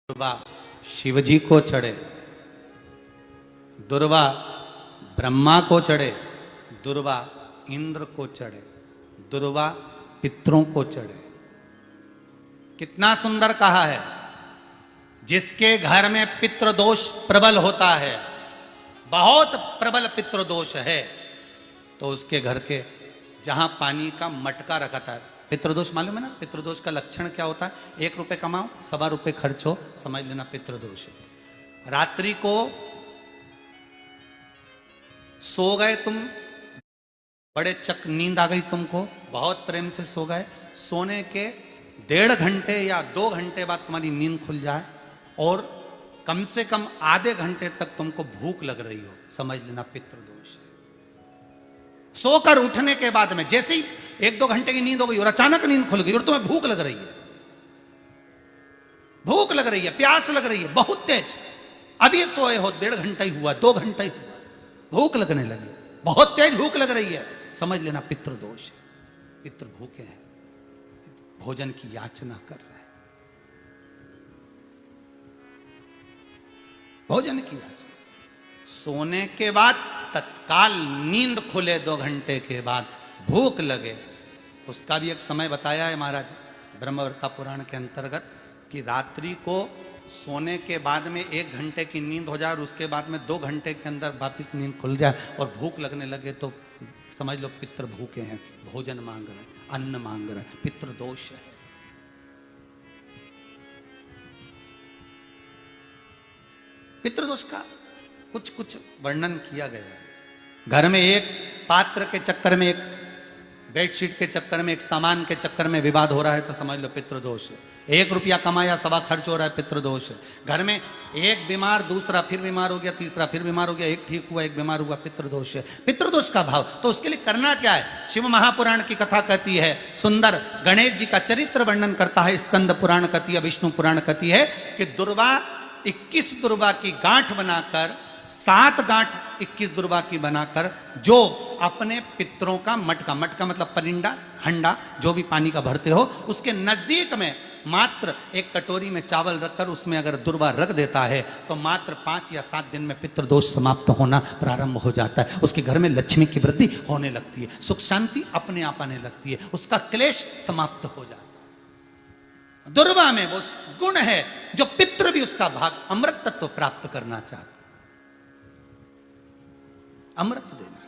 दुर्वा शिवजी को चढ़े, दुर्वा ब्रह्मा को चढ़े, दुर्वा इंद्र को चढ़े, दुर्वा पितरों को चढ़े। कितना सुंदर कहा है। जिसके घर में पितृदोष प्रबल होता है, बहुत प्रबल पितृदोष है, तो उसके घर के जहां पानी का मटका रखा था, पितृदोष मालूम है ना, पितृदोष का लक्षण क्या होता है? 1 रुपए कमाओ, 1.25 रुपए खर्च हो, समझ लेना पितृदोष है। रात्रि को सो गए तुम, बड़े नींद आ गई तुमको, बहुत प्रेम से सो गए, सोने के 1.5 घंटे या 2 घंटे बाद तुम्हारी नींद खुल जाए और कम से कम आधे घंटे तक तुमको भूख लग रही हो, समझ लेना पितृदोष है। सोकर उठने के बाद में जैसे ही 1-2 घंटे की नींद हो गई और अचानक नींद खुल गई और तुम्हें भूख लग रही है, भूख लग रही है, प्यास लग रही है बहुत तेज, अभी सोए हो, 1.5 घंटा ही हुआ, 2 घंटा ही हुआ, भूख लगने लगी, बहुत तेज भूख लग रही है, समझ लेना पितृदोष है। पितृ भूखे हैं, भोजन की याचना कर रहे हैं, भोजन की याचना। सोने के बाद तत्काल नींद खुले 2 घंटे के बाद, भूख लगे, उसका भी एक समय बताया है महाराज ब्रह्मवर्ता पुराण के अंतर्गत कि रात्रि को सोने के बाद में 1 घंटे की नींद हो जाए और उसके बाद में 2 घंटे के अंदर वापिस नींद खुल जाए और भूख लगने लगे, तो समझ लो पितृ भूखे हैं, भोजन मांग रहे हैं, अन्न मांग रहे हैं, पितृदोष है। पितृदोष का कुछ कुछ वर्णन किया गया है। घर में एक पात्र के चक्कर में, एक बेडशीट के चक्कर में, एक सामान के चक्कर में विवाद हो रहा है, तो समझ लो पितृदोष है। 1 रुपया कमाया, 1.25 खर्च हो रहा है, पितृदोष है। घर में एक बीमार, दूसरा फिर बीमार हो गया, तीसरा फिर बीमार हो गया, एक ठीक हुआ, एक बीमार हुआ, पितृदोष है। पितृदोष का भाव, तो उसके लिए करना क्या है? शिव महापुराण की कथा कहती है, सुंदर गणेश जी का चरित्र वर्णन करता है, स्कंद पुराण कहती है, विष्णु पुराण कहती है कि दुर्वा 21 दुर्वा की गांठ बनाकर, 7 गांठ 21 दुर्वा की बनाकर, जो अपने पितरों का मटका, मटका मतलब परिंडा, हंडा, जो भी पानी का भरते हो, उसके नजदीक में मात्र एक कटोरी में चावल रखकर उसमें अगर दुर्वा रख देता है, तो मात्र 5 या 7 दिन में पितृदोष समाप्त होना प्रारंभ हो जाता है। उसके घर में लक्ष्मी की वृद्धि होने लगती है, सुख शांति अपने आप आने लगती है, उसका क्लेश समाप्त हो जाता है। दुर्वा में वो गुण है जो पितृ भी उसका भाग अमृत तत्व प्राप्त करना चाहते, अमृत देना।